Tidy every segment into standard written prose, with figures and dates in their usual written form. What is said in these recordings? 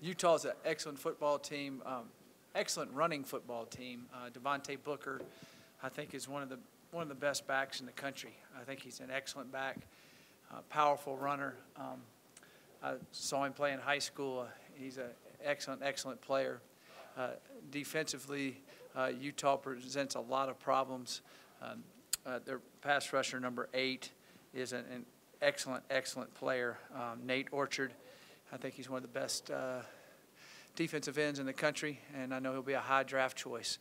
Utah's an excellent football team, excellent running football team. Devontae Booker, I think, is one of the best backs in the country. I think he's an excellent back, powerful runner. I saw him play in high school. He's an excellent player. Defensively, Utah presents a lot of problems. Their pass rusher number 8 is an excellent player. Nate Orchard, I think he's one of the best defensive ends in the country, and I know he'll be a high draft choice.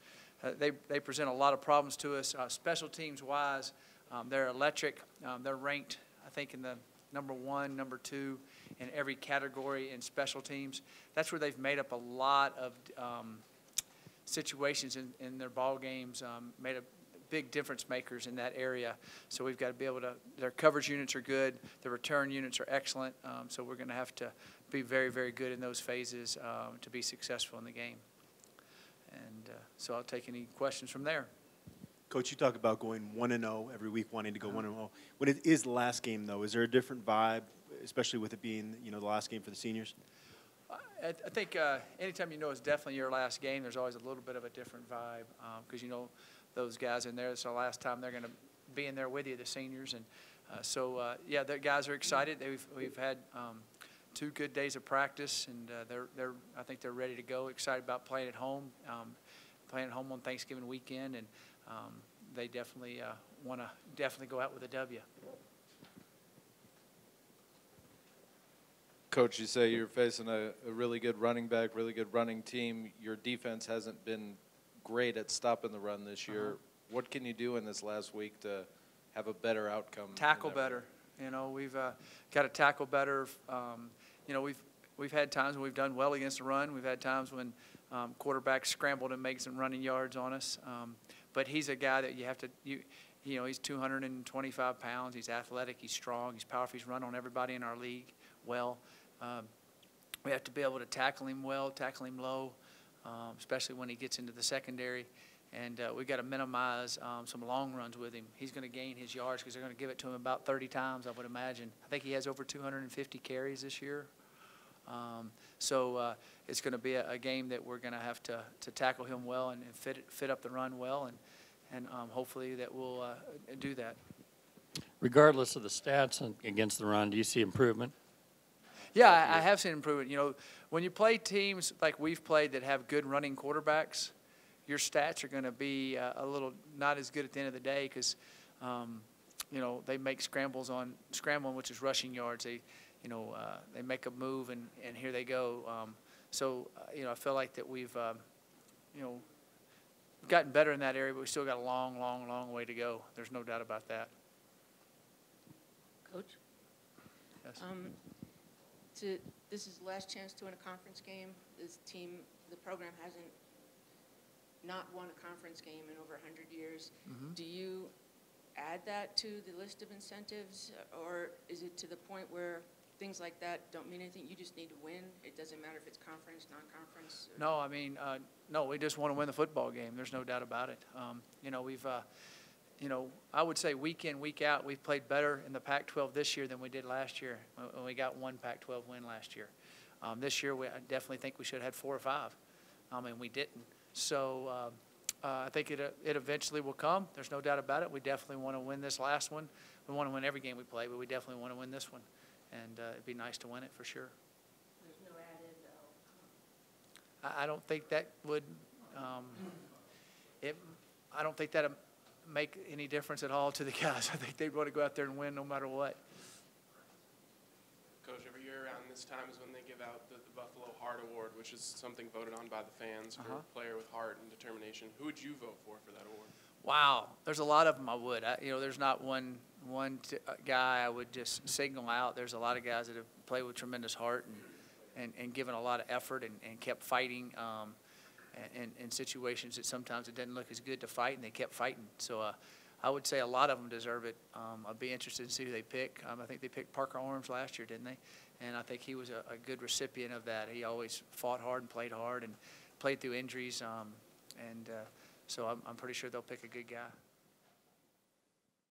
They present a lot of problems to us. Special teams wise, they're electric. They're ranked, I think, in the number 1, number 2 in every category in special teams. That's where they've made up a lot of situations in their ball games, made a big difference makers in that area. So we've got to be able to, their coverage units are good, the return units are excellent, so we're going to have to be very good in those phases to be successful in the game. And so I'll take any questions from there. Coach, you talk about going 1-0 every week, wanting to go 1-0. When it is the last game, though, is there a different vibe, especially with it being, the last game for the seniors? I think anytime it's definitely your last game, there's always a little bit of a different vibe because those guys in there, it's the last time they're going to be in there with you, the seniors. And yeah, the guys are excited. We've had 2 good days of practice, and I think they're ready to go, excited about playing at home on Thanksgiving weekend, and they definitely want to go out with a W. Coach, you say you're facing a really good running back, really good running team. Your defense hasn't been great at stopping the run this year. What can you do in this last week to have a better outcome? Tackle better. We've got to tackle better. We've had times when we've done well against the run. We've had times when quarterbacks scrambled and made some running yards on us. But he's a guy that you have to he's 225 pounds. He's athletic. He's strong. He's powerful. He's run on everybody in our league well. We have to be able to tackle him well, tackle him low, especially when he gets into the secondary. And we've got to minimize some long runs with him. He's going to gain his yards because they're going to give it to him about 30 times, I would imagine. I think he has over 250 carries this year. So it's going to be a game that we're going to have to tackle him well and fit up the run well, and hopefully that we'll do that. Regardless of the stats against the run, do you see improvement? Yeah, I have seen improvement. When you play teams like we've played that have good running quarterbacks, your stats are going to be a little not as good at the end of the day because, they make scrambling, which is rushing yards. They make a move and here they go. I feel like that we've, gotten better in that area, but we still got a long way to go. There's no doubt about that. Coach? Yes. This is the last chance to win a conference game. The program hasn't not won a conference game in over 100 years. Mm-hmm. Do you add that to the list of incentives, or is it to the point where things like that don't mean anything? You just need to win. It doesn't matter if it's conference, non-conference. No, no, we just want to win the football game. There's no doubt about it. We've, I would say week in, week out, we've played better in the Pac-12 this year than we did last year when we got 1 Pac-12 win last year. This year, I definitely think we should have had 4 or 5. We didn't. So I think it eventually will come. There's no doubt about it. We definitely want to win this last one. We want to win every game we play, but we definitely want to win this one. And it'd be nice to win it for sure. There's no added. I don't think that would. I don't think that'd make any difference at all to the guys. I think they'd want to go out there and win no matter what. Coach, every year around this time is when they give out the Buffalo Heart Award, which is something voted on by the fans for a player with heart and determination. Who would you vote for that award? Wow, there's a lot of them I would. There's not one guy I would just signal out. There's a lot of guys that have played with tremendous heart and given a lot of effort and kept fighting in situations that sometimes it didn't look as good to fight, and they kept fighting. So I would say a lot of them deserve it. I'd be interested to see who they pick. I think they picked Parker Orms last year, didn't they? And I think he was a good recipient of that. He always fought hard and played through injuries. So I'm pretty sure they'll pick a good guy.